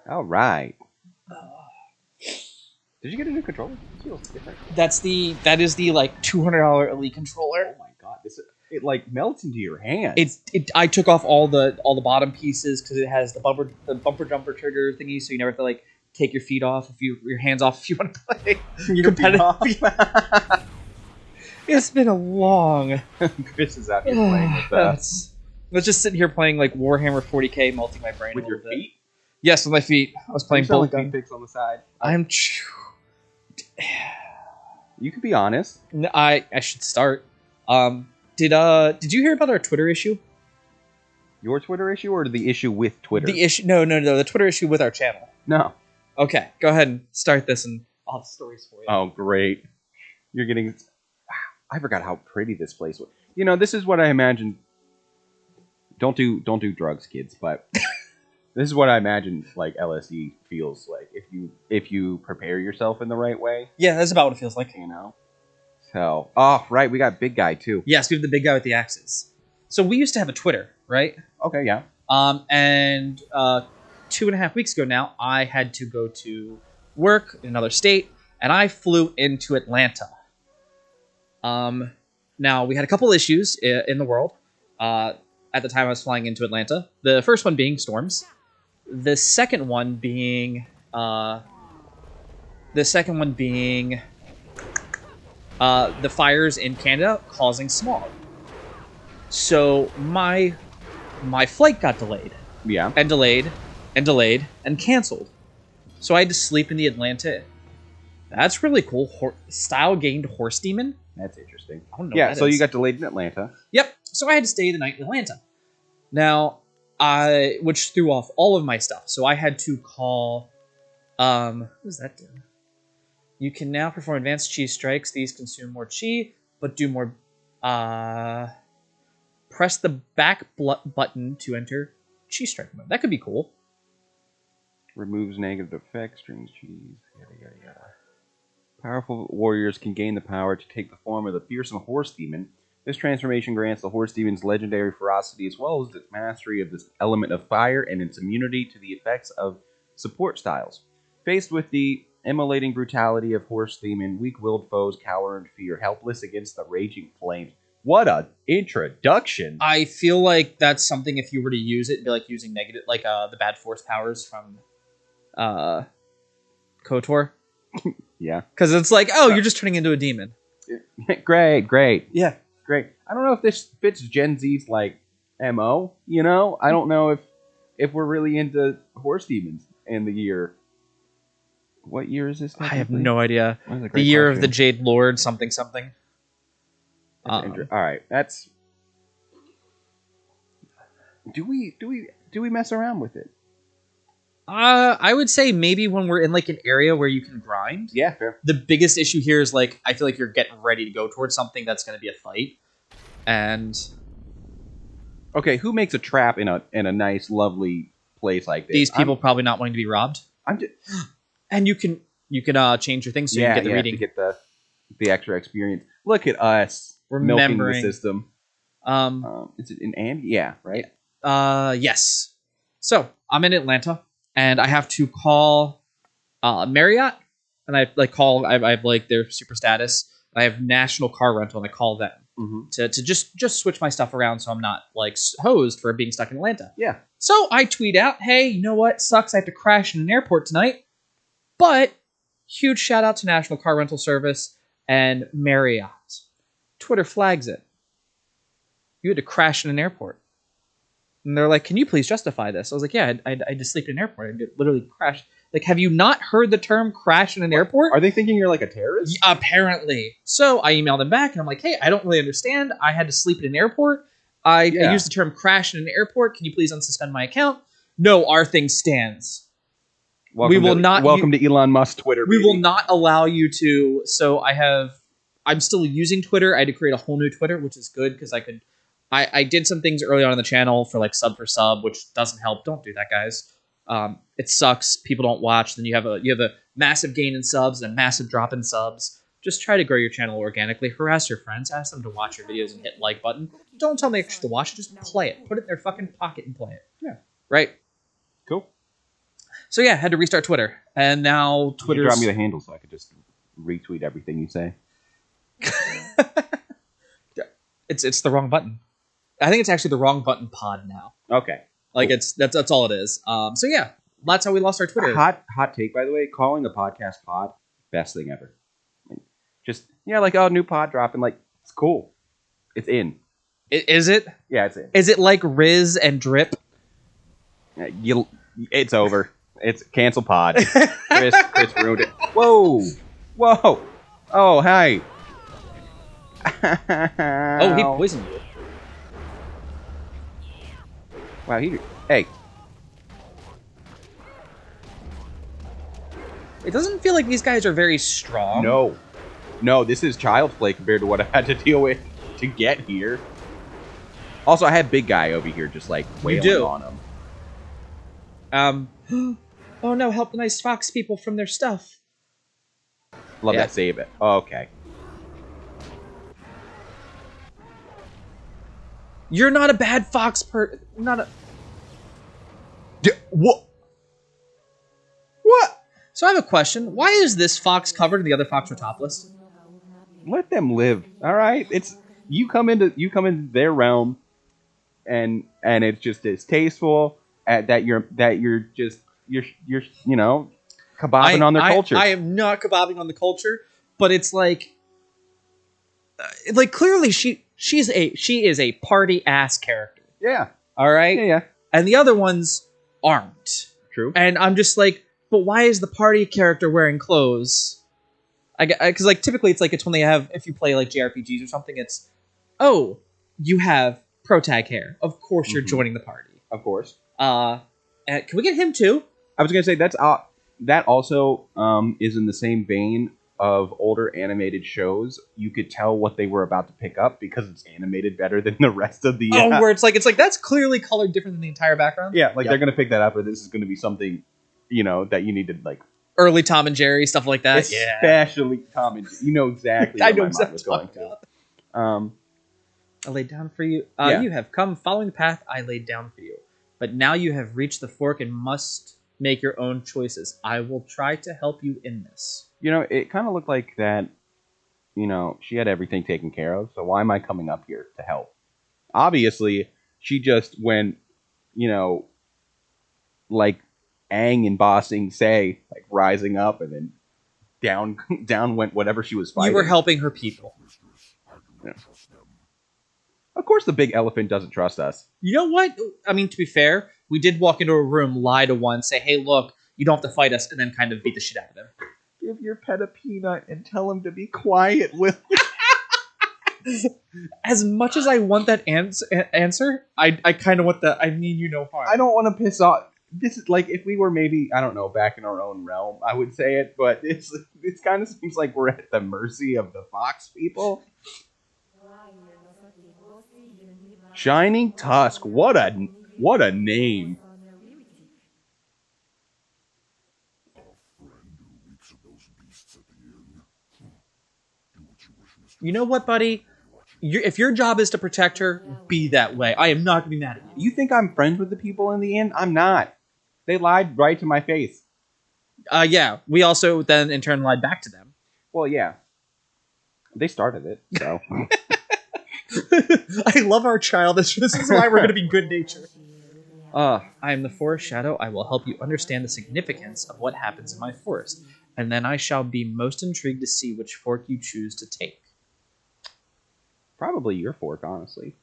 All right. Did you get a new controller? It feels different. That is the like $200 Elite controller. Oh my god, it like melts into your hand. I took off all the bottom pieces because it has the bumper jumper trigger thingy, so you never have to like take your feet off your hands off if you want to play competitive. It's been a long. Chris is out here playing with that. I was just sitting here playing like Warhammer 40k, melting my brain With a your little bit. feet? Yes, with my feet. I was playing bolt gun. Feet pics on the side. You could be honest. I should start. Did you hear about our Twitter issue? Your Twitter issue or the issue with Twitter? The issue? No. The Twitter issue with our channel. No. Okay, go ahead and start this, and I'll have stories for you. Oh, great! You're getting. I forgot how pretty this place was. You know, this is what I imagined. Don't do drugs, kids. But this is what I imagine like LSD feels like if you prepare yourself in the right way. Yeah, that's about what it feels like. You know. So, oh right, we got big guy too. Yes, we have the big guy with the axes. So we used to have a Twitter, right? Okay, yeah. And 2.5 weeks ago now, I had to go to work in another state, and I flew into Atlanta. Now, we had a couple issues in the world at the time I was flying into Atlanta. The first one being storms. The second one being... the fires in Canada causing smog. So my flight got delayed. Yeah. And delayed, and canceled. So I had to sleep in the Atlanta. That's really cool. Style-gained horse demon? That's interesting. I don't know yeah, what so that is. you got delayed in Atlanta. Yep. So I had to stay the night in Atlanta. Now, which threw off all of my stuff. So I had to call... what does that do? You can now perform advanced chi strikes. These consume more chi, but do more... press the back button to enter chi strike mode. That could be cool. Removes negative effects, strings chi, yada yada yada. Powerful warriors can gain the power to take the form of the fearsome horse demon. This transformation grants the horse demon's legendary ferocity as well as its mastery of this element of fire and its immunity to the effects of support styles. Faced with the immolating brutality of horse demon, weak-willed foes cower in fear, helpless against the raging flames. What an introduction! I feel like that's something if you were to use it, it'd be like using negative, like the bad force powers from KOTR. Yeah. Because it's like, oh, you're just turning into a demon. Great. Yeah. Great. I don't know if this fits Gen Z's, like, MO, you know? I don't know if we're really into horse demons in the year. What year is this? I have no idea. The question. year of the Jade Lord, something. All right, that's... Do we mess around with it? I would say maybe when we're in like an area where you can grind. Yeah, fair. The biggest issue here is like I feel like you're getting ready to go towards something that's going to be a fight, and okay, who makes a trap in a nice, lovely place like this? These people probably not wanting to be robbed. And you can change your things so you can get the reading. To get the extra experience. Look at us Remembering milking the system. Is it in Andy? Yeah, right. Yes. So I'm in Atlanta. And I have to call Marriott, and I have like their super status. I have national car rental, and I call them to just switch my stuff around so I'm not like hosed for being stuck in Atlanta. Yeah. So I tweet out, "Hey, you know what? Sucks. I have to crash in an airport tonight." But huge shout out to National Car Rental Service and Marriott. Twitter flags it. You had to crash in an airport. And they're like, "Can you please justify this?" I was like, "Yeah, I had to sleep in an airport. I did literally crash." Like, have you not heard the term crash in an airport? Are they thinking you're like a terrorist? Apparently. So I emailed them back, and I'm like, "Hey, I don't really understand. I had to sleep in an airport. I used the term crash in an airport. Can you please unsuspend my account?" No, our thing stands. Welcome to Elon Musk's Twitter. We will not allow you to. So I'm still using Twitter. I had to create a whole new Twitter, which is good because I did some things early on in the channel for like sub for sub, which doesn't help. Don't do that, guys. It sucks. People don't watch. Then you have a massive gain in subs and a massive drop in subs. Just try to grow your channel organically. Harass your friends. Ask them to watch your videos and hit like button. Don't tell them to watch it. Just play it. Put it in their fucking pocket and play it. Yeah. Right? Cool. So yeah, had to restart Twitter, and now You Twitter's. drop me the handle so I could just retweet everything you say. It's the wrong button. I think it's actually the wrong button pod now. Okay. Like Cool. that's all it is. So yeah, that's how we lost our Twitter. Hot take, by the way. Calling the podcast pod, best thing ever. Like, just like new pod dropping. Like it's cool. It's in. Is it? Yeah, it's in. Is it like Riz and Drip? It's over. It's cancel pod. Chris ruined it. Whoa. Oh, hi. Oh, he poisoned you. Wow, hey. It doesn't feel like these guys are very strong. No, this is child's play compared to what I had to deal with to get here. Also, I had big guy over here just like wailing on him. Oh no, help the nice fox people from their stuff. Love that save it. Oh, okay. You're not a bad fox not a... What? What? So I have a question. Why is this fox covered and the other fox are topless? Let them live. All right. It's you come into their realm, and it's tasteful that you're kebabbing on their culture. I am not kebabbing on the culture, but it's like clearly she is a party ass character. Yeah. All right. Yeah. And the other ones aren't. True. And I'm just like, but why is the party character wearing clothes? Because like typically it's when they have, if you play like JRPGs or something, it's, oh, you have protag hair. Of course you're joining the party. Of course. Can we get him too? I was gonna say that also is in the same vein of older animated shows. You could tell what they were about to pick up because it's animated better than the rest of the. Where it's like that's clearly colored different than the entire background. Yeah, they're gonna pick that up, or this is gonna be something, that you need to like. Early Tom and Jerry stuff like that. Especially Tom and Jerry. You know exactly. I what know my exactly mind was going to. I laid down for you. Yeah. You have come following the path I laid down for you, but now you have reached the fork and must make your own choices. I will try to help you in this. It kind of looked like that. She had everything taken care of. So why am I coming up here to help? Obviously, she just went, like Aang and Bossing say, like rising up, and then down went whatever she was fighting. You were helping her people. Yeah. Of course, the big elephant doesn't trust us. You know what? I mean, to be fair, we did walk into a room, lie to one, say, "Hey, look, you don't have to fight us," and then kind of beat the shit out of him. Give your pet a peanut and tell him to be quiet, Will. As much as I want that answer, I kind of want the I mean you no harm. I don't want to piss off. This is like if we were maybe, I don't know, back in our own realm, I would say it, but it kind of seems like we're at the mercy of the fox people. Shining Tusk, what a name. You know what, buddy? If your job is to protect her, be that way. I am not going to be mad at you. You think I'm friends with the people in the inn? I'm not. They lied right to my face. Yeah. We also then in turn lied back to them. Well, yeah. They started it, so. I love our childish. This is why we're going to be good natured. I am the forest shadow. I will help you understand the significance of what happens in my forest, and then I shall be most intrigued to see which fork you choose to take. Probably your fork, honestly.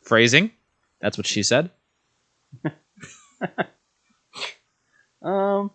Phrasing? That's what she said. No,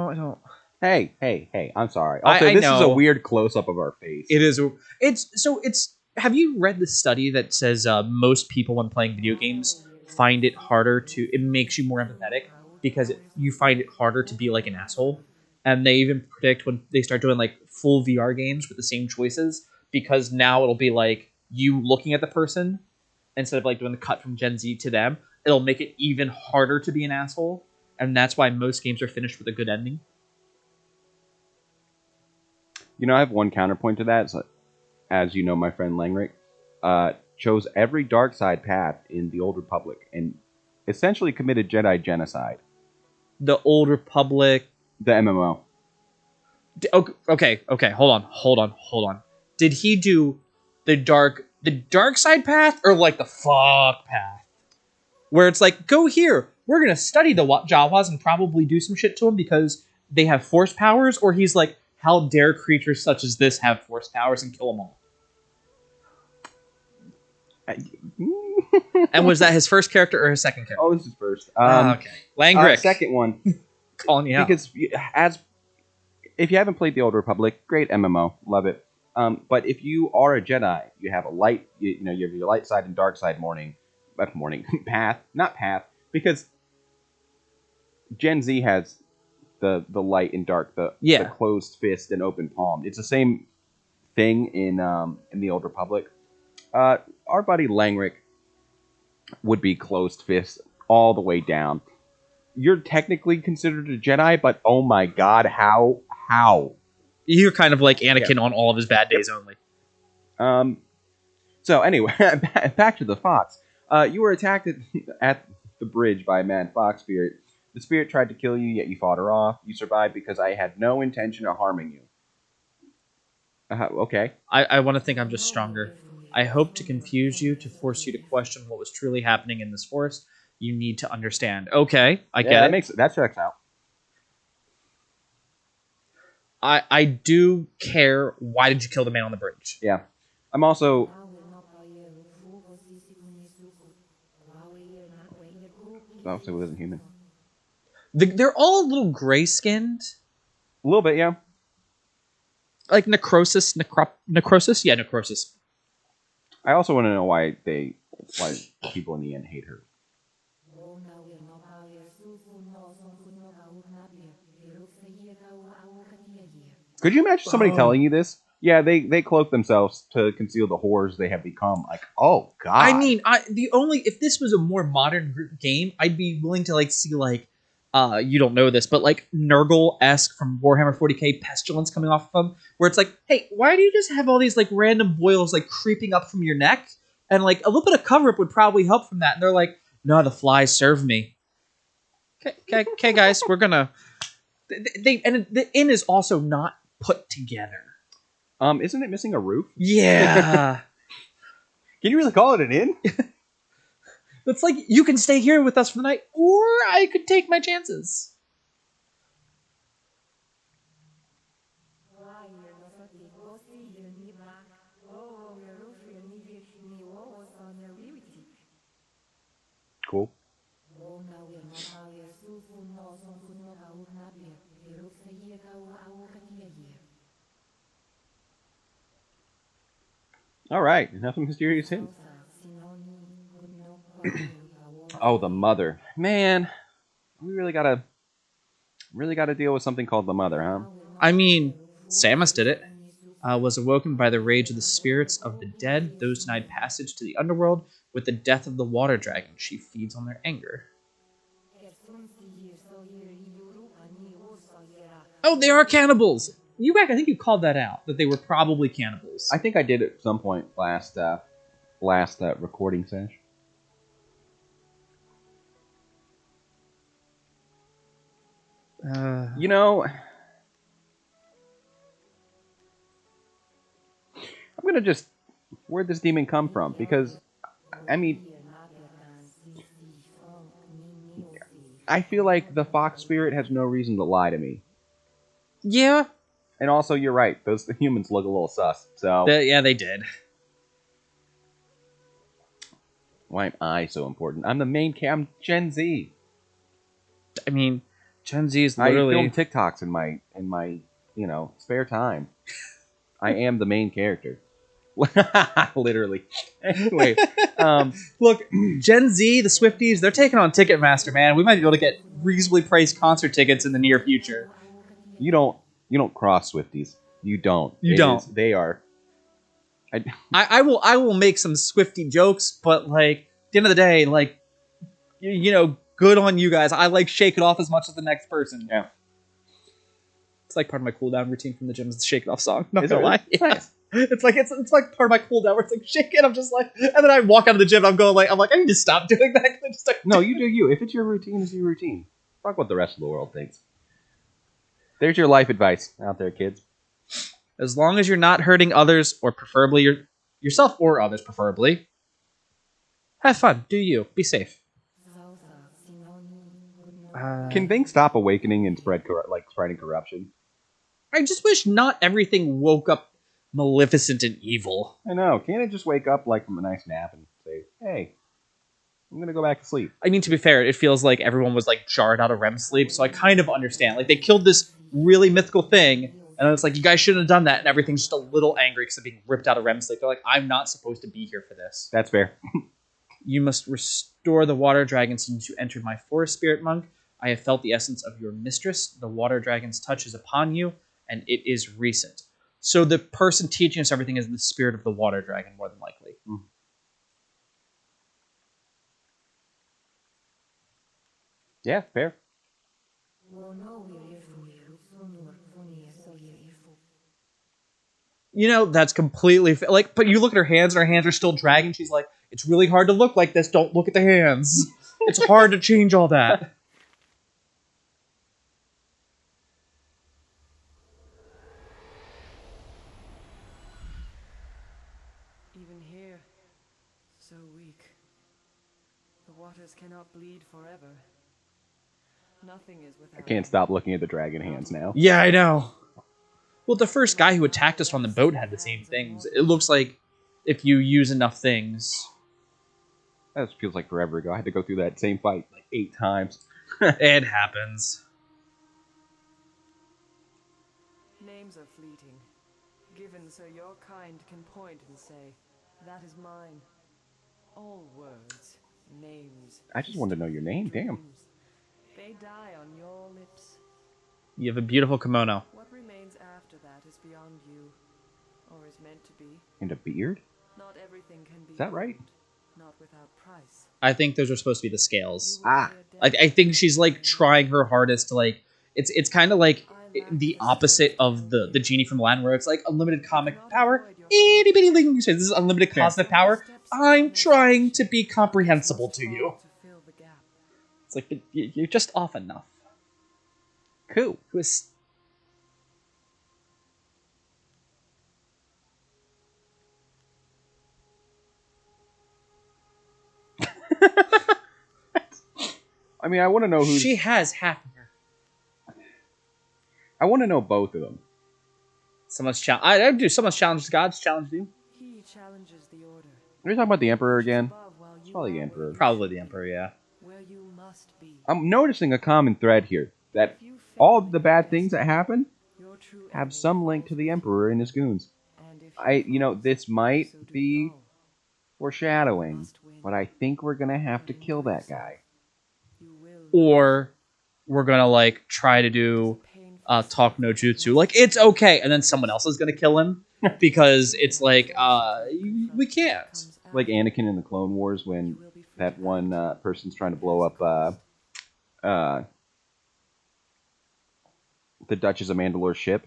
I don't. Hey, I'm sorry. Also, this is a weird close-up of our face. It is. It's. Have you read the study that says most people when playing video games find it harder to... It makes you more empathetic because you find it harder to be like an asshole. And they even predict when they start doing like full VR games with the same choices, because now it'll be like you looking at the person instead of like doing the cut from Gen Z to them. It'll make it even harder to be an asshole. And that's why most games are finished with a good ending. I have one counterpoint to that. So, as you know, my friend Langrick, chose every dark side path in the Old Republic and essentially committed Jedi genocide. The Old Republic. The MMO. Okay. Hold on. Did he do the dark side path or like the fuck path? Where it's like, go here. We're gonna study the Jawas and probably do some shit to them because they have force powers. Or he's like, how dare creatures such as this have force powers and kill them all? And was that his first character or his second character? Oh, this is first. Okay. Langrick. Second one. Calling you out. Because if you haven't played the Old Republic, great MMO, love it. But if you are a Jedi, you have a light, you have your light side and dark side path, not path, because Gen Z has the light and dark, the closed fist and open palm. It's the same thing in the Old Republic. Our buddy Langrick would be closed fist all the way down. You're technically considered a Jedi, but oh my god, how? You're kind of like Anakin on all of his bad days only. So anyway, back to the fox. You were attacked at the bridge by a mad fox spirit. The spirit tried to kill you, yet you fought her off. You survived because I had no intention of harming you. Okay. I want to think I'm just stronger. I hope to confuse you, to force you to question what was truly happening in this forest. You need to understand. Okay, I get it. That checks out. I do care. Why did you kill the man on the bridge? Yeah. I'm also... Obviously, he wasn't human. They're all a little gray-skinned. A little bit, yeah. Like necrosis? Necrosis? Yeah, necrosis. I also want to know why people in the end hate her. Could you imagine somebody telling you this? Yeah, they cloak themselves to conceal the horrors they have become. Like, oh god. I mean, if this was a more modern game, I'd be willing to like see like you don't know this, but like Nurgle-esque from Warhammer 40k pestilence coming off of them, where it's like, hey, why do you just have all these like random boils like creeping up from your neck? And like a little bit of cover up would probably help from that. And they're like, no, the flies serve me. Okay, guys, we're gonna. And the inn is also not put together. Isn't it missing a roof? Yeah. Can you really call it an inn? It's like, you can stay here with us for the night, or I could take my chances. Cool. All right, enough of mysterious hints. Oh, the mother, man, we really gotta deal with something called the mother, huh? I mean, Samus did it. Was awoken by the rage of the spirits of the dead, those denied passage to the underworld. With the death of the water dragon, she feeds on their anger. Oh, they are cannibals! I think you called that out, that they were probably cannibals. I think I did at some point last recording session. You know, I'm gonna just... Where'd this demon come from? Because, I mean... I feel like the fox spirit has no reason to lie to me. Yeah. And also, you're right. Those humans look a little sus. So yeah, they did. Why am I so important? I'm the main I'm Gen Z. I mean, Gen Z is literally... I film TikToks in my spare time. I am the main character. Literally. Anyway, look, Gen Z, the Swifties, they're taking on Ticketmaster, man. We might be able to get reasonably priced concert tickets in the near future. You don't cross Swifties. You don't. They are. I will make some Swiftie jokes, but like at the end of the day, like good on you guys. I like Shake It Off as much as the next person. Yeah. It's like part of my cool down routine from the gym is the Shake It Off song. Not gonna lie. Yeah. It's like part of my cooldown where it's like shaking. I'm just like, and then I walk out of the gym. I'm like, I need to stop doing that. I just like, No, you do you. If it's your routine, it's your routine. Fuck what the rest of the world thinks. There's your life advice out there, kids. As long as you're not hurting others, or preferably yourself or others, preferably. Have fun. Do you. Be safe. Can things stop awakening and spreading corruption? I just wish not everything woke up maleficent and evil. I know. Can't it just wake up like from a nice nap and say, "Hey, I'm gonna go back to sleep"? I mean, to be fair, it feels like everyone was like jarred out of REM sleep, so I kind of understand. Like, they killed this really mythical thing, and it's like, you guys shouldn't have done that, and everything's just a little angry because of being ripped out of REM sleep. They're like, I'm not supposed to be here for this. That's fair. You must restore the water dragon since you entered my forest, spirit monk. I have felt the essence of your mistress. The water dragon's touch is upon you, and it is recent. So the person teaching us everything is the spirit of the water dragon, more than likely. Mm. Yeah, fair. You know, that's completely like, but you look at her hands and her hands are still dragging. She's like, it's really hard to look like this. Don't look at the hands. It's hard to change all that. Even here, so weak. The waters cannot bleed forever. Nothing is without. I can't stop looking at the dragon hands now. Yeah, I know. Well, the first guy who attacked us on the boat had the same things. It looks like if you use enough things. That feels like forever ago. I had to go through that same fight like 8 times. It happens. Names are fleeting, given so your kind can point and say, that is mine. All words, names. I just wanted to know your name. Damn. dreams, they die on your lips. You have a beautiful kimono. What remains after that is beyond you, or is meant to be. And a beard? Not everything can be. Is that right? owned, not without price. I think those are supposed to be the scales. You will Ah. be a Like, debt I think she's like trying her hardest to like. It's kind of like the opposite of the genie from Aladdin, where it's like unlimited comic power. Itty bitty ling. You say this is unlimited cosmic power. I'm trying to be comprehensible to you. to fill the gap. It's like, but you're just off enough. Cool. Who is? I mean, I want to know who. She has half of her. I want to know both of them. Someone's challenge. I do. Someone's challenged gods. Challenged you. He challenges the order. Are you talking about the Emperor again? Above while you Probably the are Emperor. Probably the Emperor. Yeah. where you must be. I'm noticing a common thread here that If you fail all of in the your bad quest, things that happen your true have enemy some link to the Emperor and his goons. And if This might so do be all. foreshadowing, Must win. but I think we're gonna have to kill that guy. You will Or we're gonna like try to do painful talk no jutsu. Like, it's okay, and then someone else is gonna kill him because it's like we can't. comes out. Like Anakin in the Clone Wars when You will be free that to one act. person's trying to blow up the Duchess of Mandalore's ship,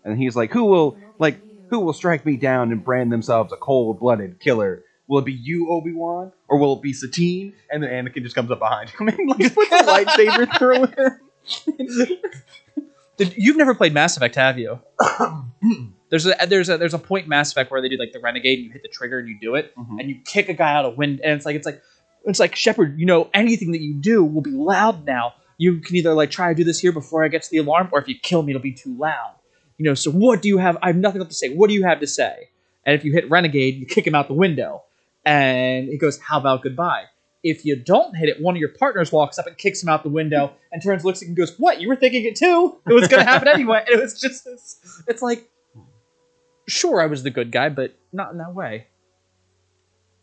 and he's like, "Who will strike me down and brand themselves a cold-blooded killer? Will it be you, Obi-Wan, or will it be Satine?" And then Anakin just comes up behind him and like puts a lightsaber through him. You've never played Mass Effect, have you? There's a point in Mass Effect where they do like the renegade, and you hit the trigger and you do it, Mhm. and you kick a guy out of wind, and it's like Shepard. You know, anything that you do will be loud now. You can either like try to do this here before I get to the alarm, or if you kill me, it'll be too loud. You know, so what do you have? I have nothing left to say. What do you have to say? And if you hit renegade, you kick him out the window, and he goes, "How about goodbye?" If you don't hit it, one of your partners walks up and kicks him out the window and turns, looks at him and goes, "What? You were thinking it too? It was going to happen anyway." And it was just this. It's like, sure, I was the good guy, but not in that way.